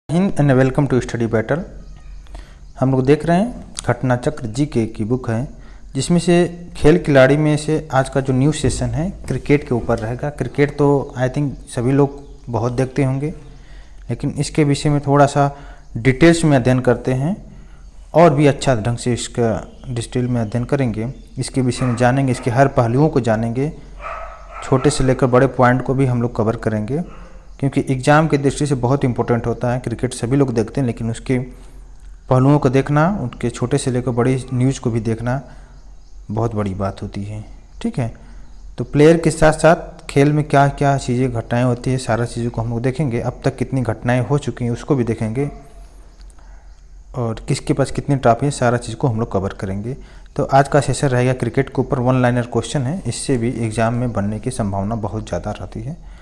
Hind and welcome to study battle. हम लोग देख रहे हैं घटना चक्र जीके की बुक है, जिसमें से खेल खिलाड़ी में से आज का जो न्यूज़ सेशन है क्रिकेट के ऊपर रहेगा। क्रिकेट तो आई थिंक सभी लोग बहुत देखते होंगे, लेकिन इसके विषय में थोड़ा सा डिटेल्स में अध्ययन करते हैं और भी अच्छा ढंग से इसका डिटेल में अध्ययन करेंगे। इसके विषय में जानेंगे, इसके हर पहलुओं को जानेंगे, छोटे से लेकर बड़े पॉइंट को भी हम लोग कवर करेंगे, क्योंकि एग्ज़ाम की दृष्टि से बहुत इंपॉर्टेंट होता है। क्रिकेट सभी लोग देखते हैं, लेकिन उसके पहलुओं को देखना, उनके छोटे से लेकर बड़ी न्यूज़ को भी देखना बहुत बड़ी बात होती है। ठीक है, तो प्लेयर के साथ साथ खेल में क्या क्या चीज़ें घटनाएं होती है, सारा चीज़ों को हम लोग देखेंगे। अब तक कितनी घटनाएं हो चुकी हैं उसको भी देखेंगे, और किसके पास कितनी ट्रॉफी है, सारा चीज़ को हम लोग कवर करेंगे। तो आज का सेशन रहेगा क्रिकेट के ऊपर, वन लाइनर क्वेश्चन है, इससे भी एग्ज़ाम में बनने की संभावना बहुत ज़्यादा रहती है।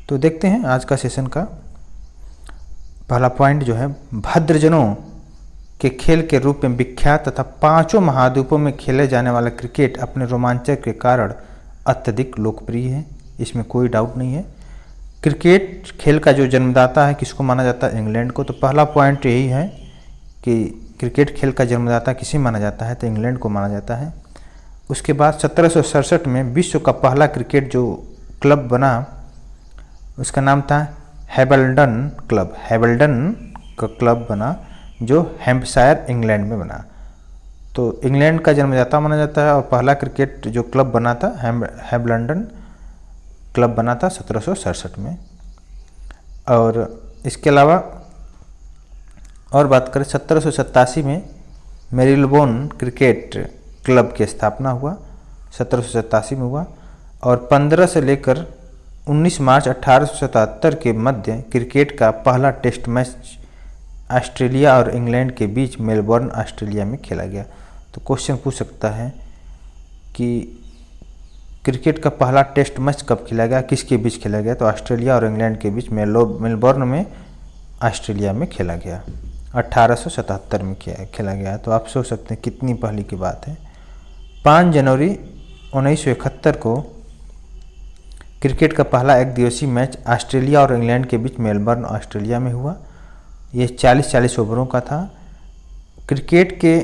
तो देखते हैं आज का सेशन का पहला पॉइंट जो है, भद्रजनों के खेल के रूप में विख्यात तथा पांचों महाद्वीपों में खेले जाने वाला क्रिकेट अपने रोमांचक के कारण अत्यधिक लोकप्रिय है। इसमें कोई डाउट नहीं है। क्रिकेट खेल का जो जन्मदाता है किसको माना जाता है? इंग्लैंड को। तो पहला पॉइंट यही है कि क्रिकेट खेल का जन्मदाता किसे माना जाता है? तो इंग्लैंड को माना जाता है। उसके बाद 1767 में विश्व का पहला क्रिकेट जो क्लब बना, उसका नाम था हैम्बल्डन क्लब। हैम्बल्डन का क्लब बना जो हैम्पशायर इंग्लैंड में बना। तो इंग्लैंड का जन्मदाता माना जाता है, और पहला क्रिकेट जो क्लब बना था हैम्बल्डन क्लब बना था 1767 में। और इसके अलावा और बात करें, 1787 में मेरिलबोर्न क्रिकेट क्लब की स्थापना हुआ, 1787 में हुआ। और 15 से लेकर 19 मार्च 1877 के मध्य क्रिकेट का पहला टेस्ट मैच ऑस्ट्रेलिया और इंग्लैंड के बीच मेलबोर्न ऑस्ट्रेलिया में खेला गया। तो क्वेश्चन पूछ सकता है कि क्रिकेट का पहला टेस्ट मैच कब खेला गया, किसके बीच खेला गया? तो ऑस्ट्रेलिया और इंग्लैंड के बीच मेलबोर्न में ऑस्ट्रेलिया में खेला गया, 1877 में खेला गया। तो आप सोच सकते हैं कितनी पहले की बात है। 5 जनवरी 1971 को क्रिकेट का पहला एक दिवसीय मैच ऑस्ट्रेलिया और इंग्लैंड के बीच मेलबर्न ऑस्ट्रेलिया में हुआ। ये 40 ओवरों का था। क्रिकेट के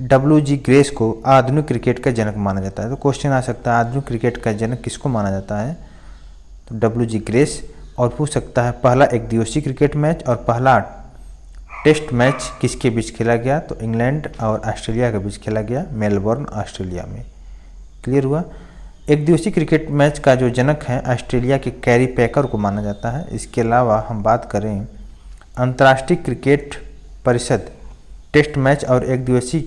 WG ग्रेस को आधुनिक क्रिकेट का जनक माना जाता है। तो क्वेश्चन आ सकता है आधुनिक क्रिकेट का जनक किसको माना जाता है? तो WG ग्रेस। और पूछ सकता है पहला एक दिवसीय क्रिकेट मैच और पहला टेस्ट मैच किसके बीच खेला गया? तो इंग्लैंड और ऑस्ट्रेलिया के बीच खेला गया, मेलबोर्न ऑस्ट्रेलिया में। क्लियर हुआ। एक दिवसीय क्रिकेट मैच का जो जनक है ऑस्ट्रेलिया के कैरी पैकर को माना जाता है। इसके अलावा हम बात करें, अंतर्राष्ट्रीय क्रिकेट परिषद टेस्ट मैच और एक दिवसीय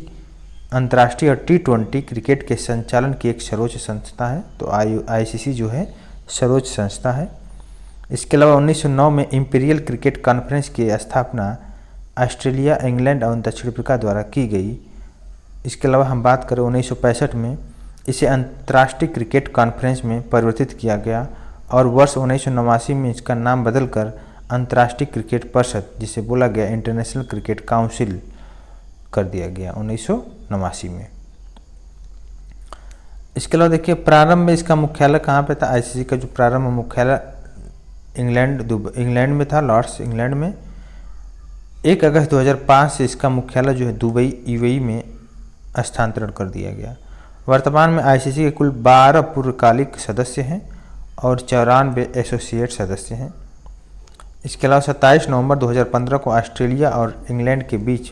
अंतर्राष्ट्रीय और T20 क्रिकेट के संचालन की एक सर्वोच्च संस्था है। तो ICC जो है सर्वोच्च संस्था है। इसके अलावा 1909 में इंपीरियल क्रिकेट कॉन्फ्रेंस की स्थापना ऑस्ट्रेलिया, इंग्लैंड और दक्षिण अफ्रीका द्वारा की गई। इसके अलावा हम बात करें 1965 में इसे अंतर्राष्ट्रीय क्रिकेट कॉन्फ्रेंस में परिवर्तित किया गया, और वर्ष 1989 में इसका नाम बदलकर अंतर्राष्ट्रीय क्रिकेट परिषद, जिसे बोला गया इंटरनेशनल क्रिकेट काउंसिल, कर दिया गया 1989 में। इसके अलावा देखिए, प्रारंभ में इसका मुख्यालय कहाँ पे था? ICC का जो प्रारंभ मुख्यालय इंग्लैंड में था, लॉर्ड्स इंग्लैंड में। 1 अगस्त 2005 से इसका मुख्यालय जो है दुबई UAE में स्थानांतरण कर दिया गया। वर्तमान में ICC के कुल 12 पूर्णकालिक सदस्य हैं और 94 एसोसिएट सदस्य हैं। इसके अलावा 27 नवंबर 2015 को ऑस्ट्रेलिया और इंग्लैंड के बीच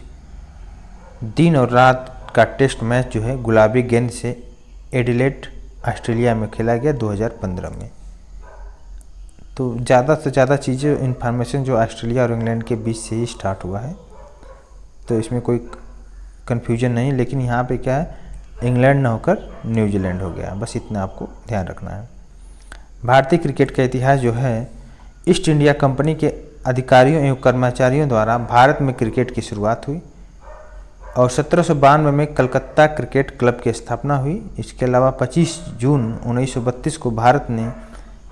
दिन और रात का टेस्ट मैच जो है गुलाबी गेंद से एडिलेड ऑस्ट्रेलिया में खेला गया 2015 में। तो ज़्यादा से ज़्यादा चीज़ें, इन्फॉर्मेशन जो ऑस्ट्रेलिया और इंग्लैंड के बीच से ही स्टार्ट हुआ है, तो इसमें कोई कन्फ्यूजन नहीं। लेकिन यहाँ पे क्या है, इंग्लैंड न होकर न्यूजीलैंड हो गया, बस इतना आपको ध्यान रखना है। भारतीय क्रिकेट का इतिहास जो है, ईस्ट इंडिया कंपनी के अधिकारियों एवं कर्मचारियों द्वारा भारत में क्रिकेट की शुरुआत हुई, और 1792 में कलकत्ता क्रिकेट क्लब की स्थापना हुई। इसके अलावा 25 जून 1932 को भारत ने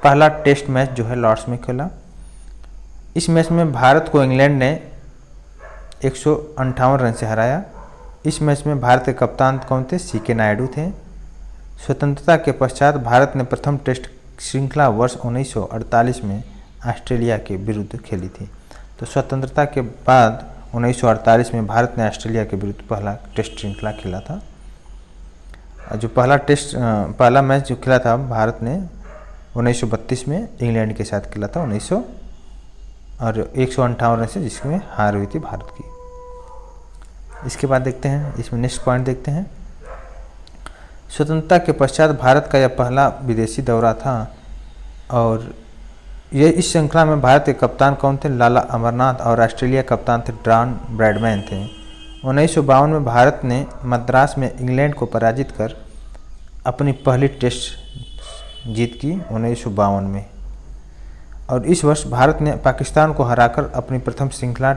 पहला टेस्ट मैच जो है लॉर्ड्स में खेला। इस मैच में भारत को इंग्लैंड ने 158 रन से हराया। इस मैच में भारत के कप्तान कौन थे? CK नायडू थे। स्वतंत्रता के पश्चात भारत ने प्रथम टेस्ट श्रृंखला वर्ष 1948 में ऑस्ट्रेलिया के विरुद्ध खेली थी। तो स्वतंत्रता के बाद 1948 में भारत ने ऑस्ट्रेलिया के विरुद्ध पहला टेस्ट श्रृंखला खेला था। जो पहला मैच जो खेला था भारत ने 1932 में इंग्लैंड के साथ खेला था 158 रन से, जिसमें हार हुई थी भारत की। इसके बाद देखते हैं, इसमें नेक्स्ट पॉइंट देखते हैं। स्वतंत्रता के पश्चात भारत का यह पहला विदेशी दौरा था और ये इस श्रृंखला में भारत के कप्तान कौन थे? लाला अमरनाथ, और ऑस्ट्रेलिया कप्तान थे डॉन ब्रैडमैन थे। 1952 में भारत ने मद्रास में इंग्लैंड को पराजित कर अपनी पहली टेस्ट जीत की 1952 में। और इस वर्ष भारत ने पाकिस्तान को हराकर अपनी प्रथम श्रृंखला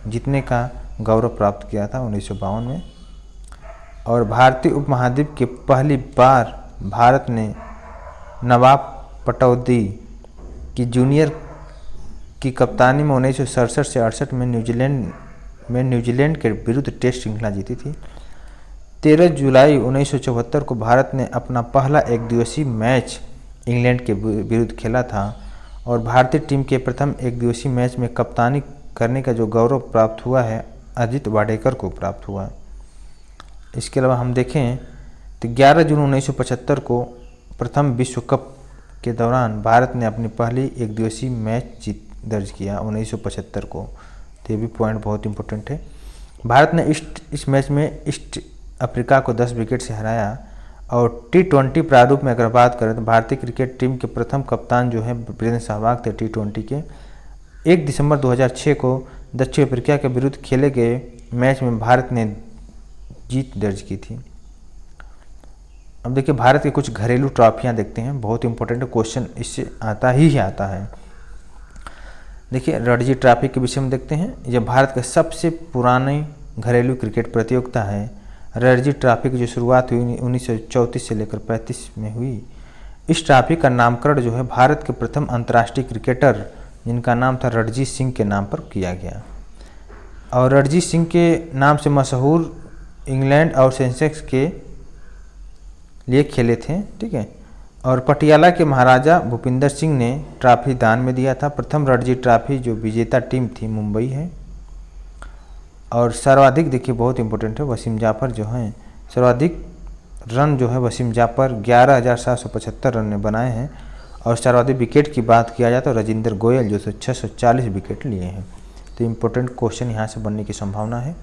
जीतने का गौरव प्राप्त किया था 1952 में। और भारतीय उपमहाद्वीप के पहली बार भारत ने नवाब पटौदी की जूनियर की कप्तानी में 1967 से 68 में न्यूजीलैंड के विरुद्ध टेस्ट श्रृंखला जीती थी। 13 जुलाई 1974 को भारत ने अपना पहला एकदिवसीय मैच इंग्लैंड के विरुद्ध खेला था और भारतीय टीम के प्रथम एकदिवसीय मैच में कप्तानी करने का जो गौरव प्राप्त हुआ है अजित वाडेकर को प्राप्त हुआ। इसके अलावा हम देखें तो 11 जून 1975 को प्रथम विश्व कप के दौरान भारत ने अपनी पहली एकदिवसीय मैच जीत दर्ज किया 1975 को। तो ये भी पॉइंट बहुत इंपॉर्टेंट है। भारत ने इस मैच में ईस्ट अफ्रीका को 10 विकेट से हराया। और T20 प्रारूप में अगर बात करें तो भारतीय क्रिकेट टीम के प्रथम कप्तान जो है वीरेंद्र सहवाग थे T20 के। 1 दिसंबर 2006 को दक्षिण अफ्रीका के विरुद्ध खेले गए मैच में भारत ने जीत दर्ज की थी। अब देखिए भारत के कुछ घरेलू ट्रॉफियां देखते हैं, बहुत इंपॉर्टेंट क्वेश्चन इससे आता ही आता है। देखिए रणजी ट्रॉफी के विषय में देखते हैं। यह भारत का सबसे पुरानी घरेलू क्रिकेट प्रतियोगिता है। रणजी ट्रॉफी की जो शुरुआत हुई 1934 से लेकर 35 में हुई। इस ट्रॉफी का नामकरण जो है भारत के प्रथम अंतर्राष्ट्रीय क्रिकेटर जिनका नाम था रणजीत सिंह के नाम पर किया गया। और रणजीत सिंह के नाम से मशहूर इंग्लैंड और सेसेक्स के लिए खेले थे, ठीक है। और पटियाला के महाराजा भूपिंदर सिंह ने ट्रॉफी दान में दिया था। प्रथम रणजी ट्रॉफी जो विजेता टीम थी मुंबई है। और सर्वाधिक देखिए बहुत इंपॉर्टेंट है, वसीम जाफर जो हैं सर्वाधिक रन जो है वसीम जाफर 11,775 रन ने बनाए हैं। और सर्वाधिक विकेट की बात किया जाए तो राजेंद्र गोयल जो 640 विकेट लिए हैं। तो इम्पोर्टेंट क्वेश्चन यहाँ से बनने की संभावना है।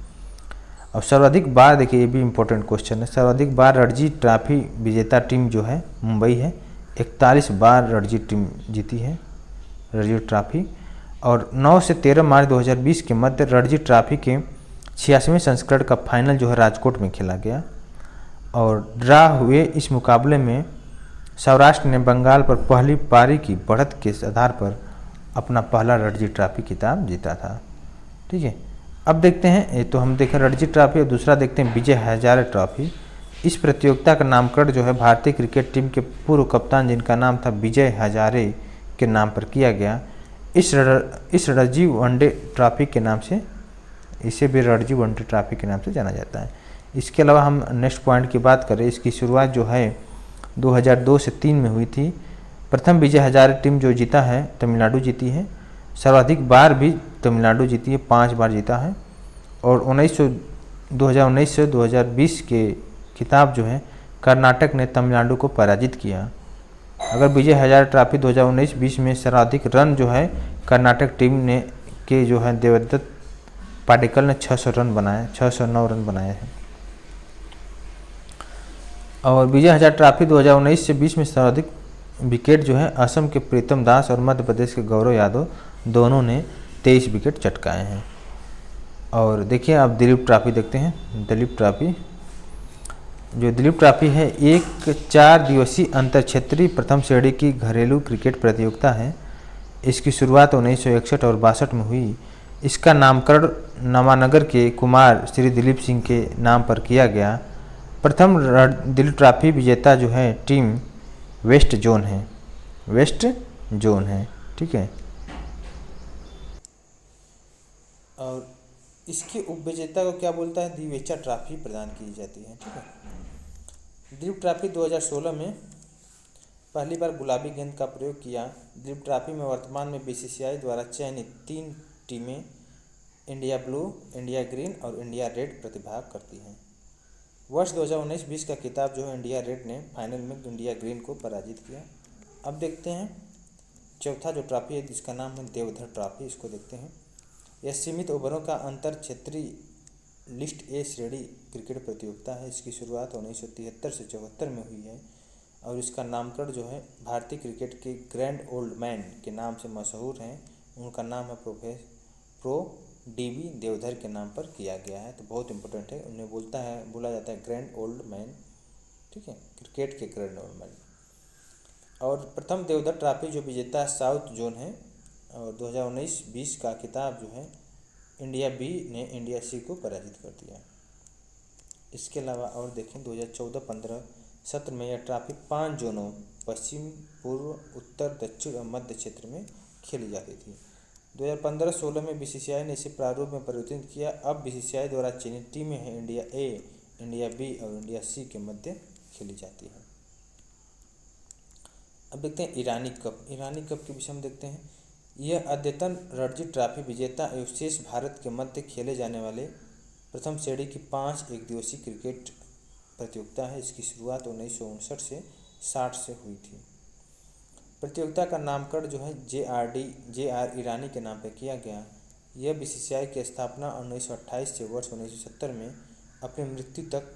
और सर्वाधिक बार देखिए ये भी इम्पोर्टेंट क्वेश्चन है, सर्वाधिक बार रणजी ट्रॉफी विजेता टीम जो है मुंबई है। 41 बार रणजी टीम जीती है रणजी ट्रॉफी। और 9 से 13 मार्च 2020 के मध्य रणजी ट्रॉफी के 86वें संस्करण का फाइनल जो है राजकोट में खेला गया। और ड्रा हुए इस मुकाबले में सौराष्ट्र ने बंगाल पर पहली पारी की बढ़त के आधार पर अपना पहला रणजी ट्रॉफी खिताब जीता था, ठीक है। अब देखते हैं, ये तो हम देखें रणजी ट्रॉफी और दूसरा देखते हैं विजय हजारे ट्रॉफी। इस प्रतियोगिता का नामकरण जो है भारतीय क्रिकेट टीम के पूर्व कप्तान जिनका नाम था विजय हजारे के नाम पर किया गया। इस रणजी वनडे ट्रॉफी के नाम से, इसे भी रणजी वनडे ट्रॉफी के नाम से जाना जाता है। इसके अलावा हम नेक्स्ट पॉइंट की बात करें, इसकी शुरुआत जो है 2002 से 3 में हुई थी। प्रथम विजय हजारे टीम जो जीता है तमिलनाडु जीती है। सर्वाधिक बार भी तमिलनाडु जीती है, 5 बार जीता है। और 2019 से 2020 के खिताब जो है कर्नाटक ने तमिलनाडु को पराजित किया। अगर विजय हजारे ट्रॉफी 2019-20 में सर्वाधिक रन जो है कर्नाटक टीम ने के जो है देवदत्त पाडिक्कल ने 600 रन बनाए, 609 रन बनाए हैं। और विजय हजारे ट्रॉफी 2019 से 20 में सर्वाधिक विकेट जो है असम के प्रीतम दास और मध्य प्रदेश के गौरव यादव दोनों ने 23 विकेट चटकाए हैं। और देखिए आप दिलीप ट्रॉफी देखते हैं। दिलीप ट्रॉफी है एक 4 दिवसीय अंतर क्षेत्रीय प्रथम श्रेणी की घरेलू क्रिकेट प्रतियोगिता है। इसकी शुरुआत 1961 और 62 में हुई। इसका नामकरण नवानगर के कुमार श्री दिलीप सिंह के नाम पर किया गया। प्रथम दिलीप ट्रॉफी विजेता जो है टीम वेस्ट जोन है, ठीक है। और इसके उपविजेता को क्या बोलता है, दिवेचा ट्रॉफी प्रदान की जाती है, ठीक है। दिलीप ट्रॉफी 2016 में पहली बार गुलाबी गेंद का प्रयोग किया। दिलीप ट्रॉफी में वर्तमान में BCCI द्वारा चयनित 3 टीमें इंडिया ब्लू, इंडिया ग्रीन और इंडिया रेड प्रतिभाग करती हैं। वर्ष 2019-20 का खिताब जो है इंडिया रेड ने फाइनल में इंडिया ग्रीन को पराजित किया। अब देखते हैं चौथा जो ट्रॉफी है जिसका नाम है देवधर ट्रॉफी, इसको देखते हैं। यह सीमित ओवरों का अंतर क्षेत्रीय लिस्ट ए श्रेणी क्रिकेट प्रतियोगिता है। इसकी शुरुआत 1973 से 74 में हुई है और इसका नामकरण जो है भारतीय क्रिकेट के ग्रैंड ओल्ड मैन के नाम से मशहूर हैं, उनका नाम है प्रो डीवी देवधर के नाम पर किया गया है। तो बहुत इंपॉर्टेंट है, उन्हें बोला जाता है ग्रैंड ओल्ड मैन, ठीक है, क्रिकेट के ग्रैंड ओल्ड मैन। और प्रथम देवधर ट्रॉफी जो विजेता साउथ जोन है और 2019-20 का खिताब जो है इंडिया बी ने इंडिया सी को पराजित कर दिया। इसके अलावा और देखें 2014-15 सत्र में यह ट्रॉफी 5 जोनों पश्चिम, पूर्व, उत्तर, दक्षिण और मध्य क्षेत्र में खेली जाती थी। 2015-16 में बीसीसीआई ने इसे प्रारूप में परिवर्तित किया। अब बीसीसीआई द्वारा चयनित टीमें हैं इंडिया ए, इंडिया बी और इंडिया सी के मध्य खेली जाती है। अब देखते हैं ईरानी कप। ईरानी कप के विषय में देखते हैं। यह अद्यतन रणजी ट्रॉफी विजेता एवं शेष भारत के मध्य खेले जाने वाले प्रथम श्रेणी की 5 एकदिवसीय क्रिकेट प्रतियोगिता है। इसकी शुरुआत 1959 से 60 से हुई थी। प्रतियोगिता का नामकरण जो है जे.आर. ईरानी के नाम पर किया गया। यह बीसीसीआई की स्थापना 1928 से वर्ष 1970 में अपनी मृत्यु तक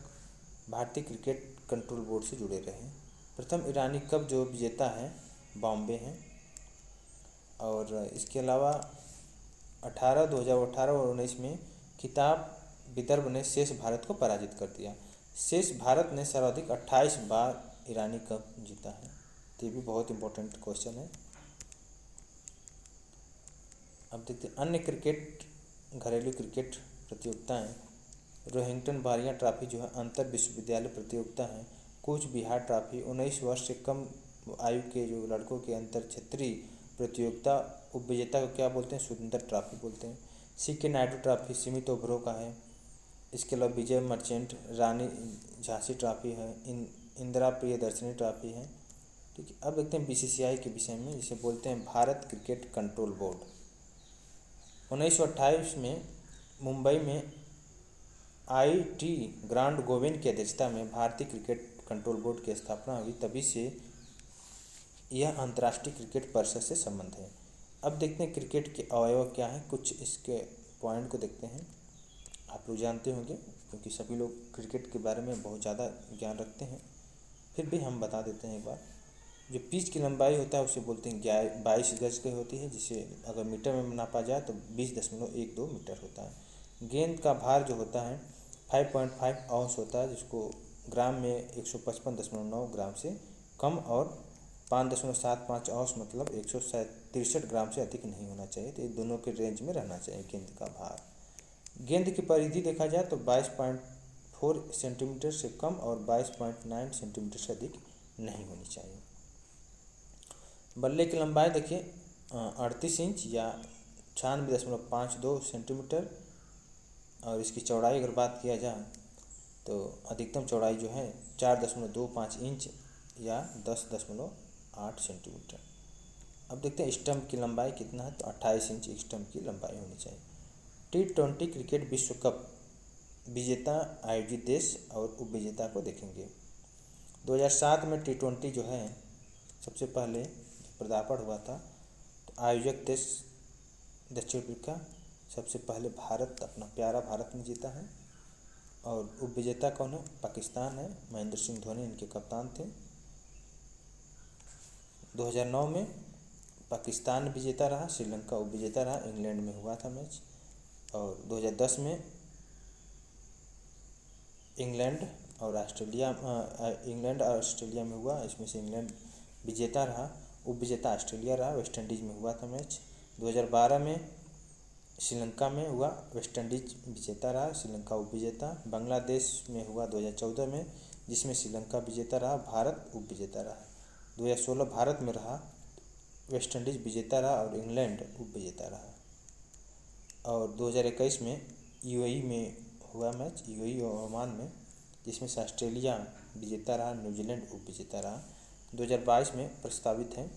भारतीय क्रिकेट कंट्रोल बोर्ड से जुड़े रहे। प्रथम ईरानी कप जो विजेता है बॉम्बे हैं। और इसके अलावा 2018 और 19 में खिताब विदर्भ ने शेष भारत को पराजित कर दिया। शेष भारत ने सर्वाधिक 28 बार ईरानी कप जीता है। तो ये भी बहुत इंपॉर्टेंट क्वेश्चन है। अब देखते हैं अन्य क्रिकेट घरेलू क्रिकेट प्रतियोगिताएं। रोहिंग्टन बारियां ट्रॉफी जो है अंतर विश्वविद्यालय प्रतियोगिता है। कूच बिहार ट्रॉफी 19 वर्ष से कम आयु के जो लड़कों के अंतर क्षेत्रीय प्रतियोगिता, उपविजेता को क्या बोलते हैं, सुंदर ट्रॉफी बोलते हैं। सी.के. नायडू ट्रॉफी सीमित ओवरों का है। इसके अलावा विजय मर्चेंट रानी झांसी ट्रॉफी है। इंदिरा प्रियदर्शनी ट्रॉफी है, ठीक है। अब देखते हैं बीसीसीआई के विषय में, जिसे बोलते हैं भारत क्रिकेट कंट्रोल बोर्ड। 1928 में मुंबई में आई.टी. ग्रांड गोविंद की अध्यक्षता में भारतीय क्रिकेट कंट्रोल बोर्ड की स्थापना हुई। तभी से यह अंतर्राष्ट्रीय क्रिकेट परिषद से संबंध है। अब देखते हैं क्रिकेट के अवयव क्या हैं, कुछ इसके पॉइंट को देखते हैं। आप लोग जानते होंगे क्योंकि सभी लोग क्रिकेट के बारे में बहुत ज़्यादा ज्ञान रखते हैं, फिर भी हम बता देते हैं एक बार। जो पिच की लंबाई होता है उसे बोलते हैं 22 गज की होती है, जिसे अगर मीटर में नापा जाए तो 20.12 मीटर होता है। गेंद का भार जो होता है 5.5 औंस होता है, जिसको ग्राम में 155.9 ग्राम से कम और 5.75 औंस मतलब 163 ग्राम से अधिक नहीं होना चाहिए। तो ये दोनों के रेंज में रहना चाहिए गेंद का भार। गेंद की परिधि देखा जाए तो 22.4 सेंटीमीटर से कम और 22.9 सेंटीमीटर से अधिक नहीं होनी चाहिए। बल्ले की लंबाई देखिए 38 इंच या 96.52 सेंटीमीटर। और इसकी चौड़ाई अगर बात किया जाए तो अधिकतम चौड़ाई जो है 4.25 इंच या 10.8 सेंटीमीटर। अब देखते हैं स्टंप की लंबाई कितना है, तो 28 इंच स्टंप की लंबाई होनी चाहिए। T20 क्रिकेट विश्व कप विजेता आयोजित देश और उपविजेता को देखेंगे। 2007 में T20 जो है सबसे पहले पदार्पण हुआ था, तो आयोजक देश दक्षिण अफ्रीका, सबसे पहले भारत, अपना प्यारा भारत ने जीता है। और उपविजेता कौन है, पाकिस्तान है, महेंद्र सिंह धोनी इनके कप्तान थे। 2009 में पाकिस्तान विजेता रहा, श्रीलंका उपविजेता रहा, इंग्लैंड में हुआ था मैच। और 2010 में इंग्लैंड और ऑस्ट्रेलिया में हुआ, इसमें से इंग्लैंड विजेता रहा, उपविजेता ऑस्ट्रेलिया रहा, वेस्ट इंडीज़ में हुआ था मैच। 2012 में श्रीलंका में हुआ, वेस्ट इंडीज विजेता रहा, श्रीलंका उपविजेता। बांग्लादेश में हुआ 2014 में, जिसमें श्रीलंका विजेता रहा, भारत उपविजेता रहा। 2016 भारत में रहा, वेस्ट इंडीज विजेता रहा और इंग्लैंड उपविजेता रहा। और 2021 में यूएई में हुआ मैच, यूएई और ओमान में, जिसमें से ऑस्ट्रेलिया विजेता रहा, न्यूजीलैंड उपविजेता रहा। 2022 में प्रस्तावित है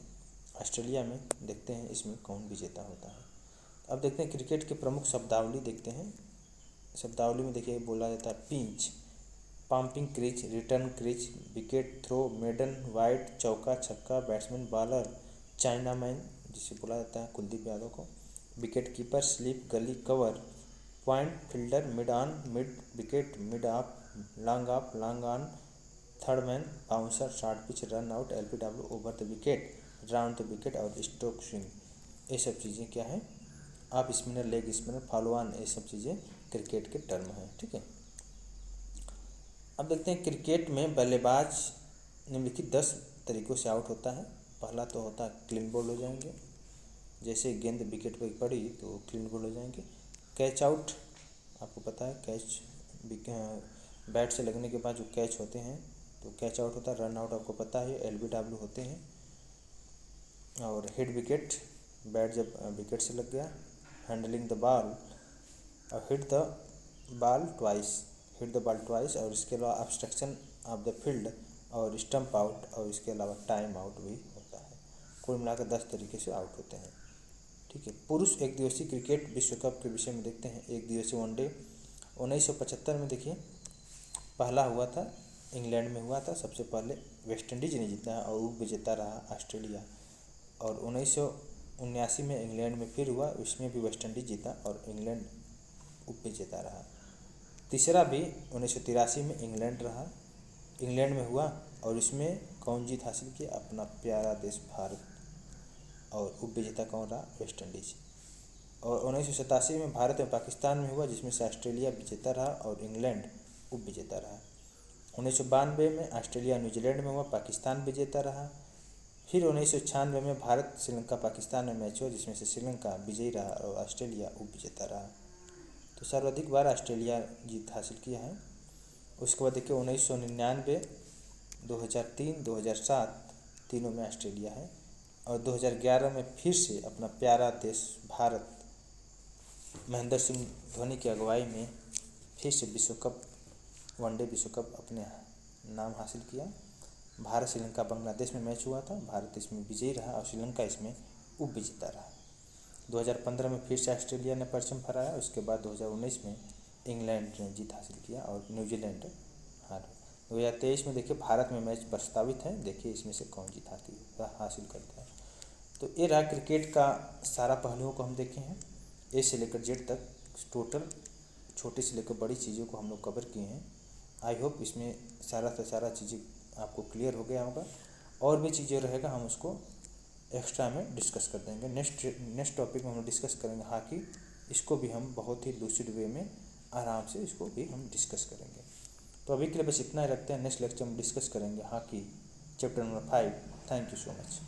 ऑस्ट्रेलिया में, देखते हैं इसमें कौन विजेता होता है। अब देखते हैं क्रिकेट के प्रमुख शब्दावली देखते हैं। शब्दावली में देखिए बोला जाता है pitch, popping crease, return crease, wicket throw, maiden, wide, चौका छक्का, बैट्समैन बॉलर, चाइनामैन जिसे बोला जाता है कुलदीप यादव को, विकेट कीपर, स्लिप, गली, cover, point, fielder, mid on, mid wicket, mid of, long on, third man, bouncer, short pitch, run out, LBW, over the wicket, round the wicket और stroke swing. ये सब चीज़ें क्या है, आप spinner, leg spinner, follow on, ये सब चीज़ें क्रिकेट के टर्म हैं। ठीक है, अब देखते हैं क्रिकेट में बल्लेबाज निम्नलिखित 10 तरीक़ों से आउट होता है। पहला तो होता है क्लीन बोल्ड हो जाएंगे, जैसे गेंद विकेट पर पड़ी तो क्लीन बोल्ड हो जाएंगे। कैच आउट, आपको पता है कैच बैट से लगने के बाद जो कैच होते हैं तो कैच आउट होता है। रन आउट आपको पता है LBW होते हैं। और हिट विकेट, बैट जब विकेट से लग गया। हैंडलिंग द बॉल और हिट द बॉल ट्वाइस और इसके अलावा ऑब्स्ट्रक्शन ऑफ द फील्ड और स्टंप आउट और इसके अलावा टाइम आउट भी होता है। कुल मिलाकर 10 तरीके से आउट होते हैं। ठीक है, पुरुष एक दिवसीय क्रिकेट विश्व कप के विषय में देखते हैं। एक दिवसीय वनडे 1975 में देखिए पहला हुआ था, इंग्लैंड में हुआ था। सबसे पहले वेस्ट इंडीज ने जीता और उप विजेता रहा ऑस्ट्रेलिया। और 1979 में इंग्लैंड में फिर हुआ, इसमें भी वेस्ट इंडीज जीता और इंग्लैंड उप विजेता रहा। तीसरा भी 1983 में इंग्लैंड में हुआ और इसमें कौन जीत हासिल किया, अपना प्यारा देश भारत। और उप विजेता कौन रहा, वेस्ट इंडीज। और 1987 में भारत में पाकिस्तान में हुआ, जिसमें से ऑस्ट्रेलिया विजेता रहा और इंग्लैंड उप विजेता रहा। 1992 में ऑस्ट्रेलिया न्यूजीलैंड में हुआ, पाकिस्तान विजेता रहा। फिर 1996 में भारत श्रीलंका पाकिस्तान में मैच हुआ, जिसमें से श्रीलंका विजयी रहा और ऑस्ट्रेलिया उप विजेता रहा। तो सर्वाधिक बार ऑस्ट्रेलिया जीत हासिल किया है। उसके बाद देखिए 1999, 2003, 2007 तीनों में ऑस्ट्रेलिया है। और 2011 में फिर से अपना प्यारा देश भारत महेंद्र सिंह धोनी की अगुवाई में फिर से वनडे विश्व कप अपने नाम हासिल किया। भारत श्रीलंका बांग्लादेश में मैच हुआ था, भारत इसमें विजयी रहा और श्रीलंका इसमें उप विजेता रहा। 2015 में फिर से ऑस्ट्रेलिया ने परचम फहराया। उसके बाद 2019 में इंग्लैंड ने जीत हासिल किया और न्यूजीलैंड हार। 2023 में देखिए भारत में मैच प्रस्तावित है, देखिए इसमें से कौन जीत हासिल करता है। तो ये रहा क्रिकेट का सारा पहलुओं को हम देखे हैं, ए से लेकर जेड तक टोटल, छोटे से लेकर बड़ी चीज़ों को हम लोग कवर किए हैं। आई होप इसमें सारा से सारा चीज़ें आपको क्लियर हो गया होगा। और भी चीज़ें रहेगा हम उसको एक्स्ट्रा में डिस्कस कर देंगे। नेक्स्ट टॉपिक में हम डिस्कस करेंगे हॉकी। इसको भी हम बहुत ही लूसिड वे में आराम से इसको भी हम डिस्कस करेंगे। तो अभी के लिए बस इतना ही रखते हैं। नेक्स्ट लेक्चर में डिस्कस करेंगे hockey chapter number 5। Thank you so much.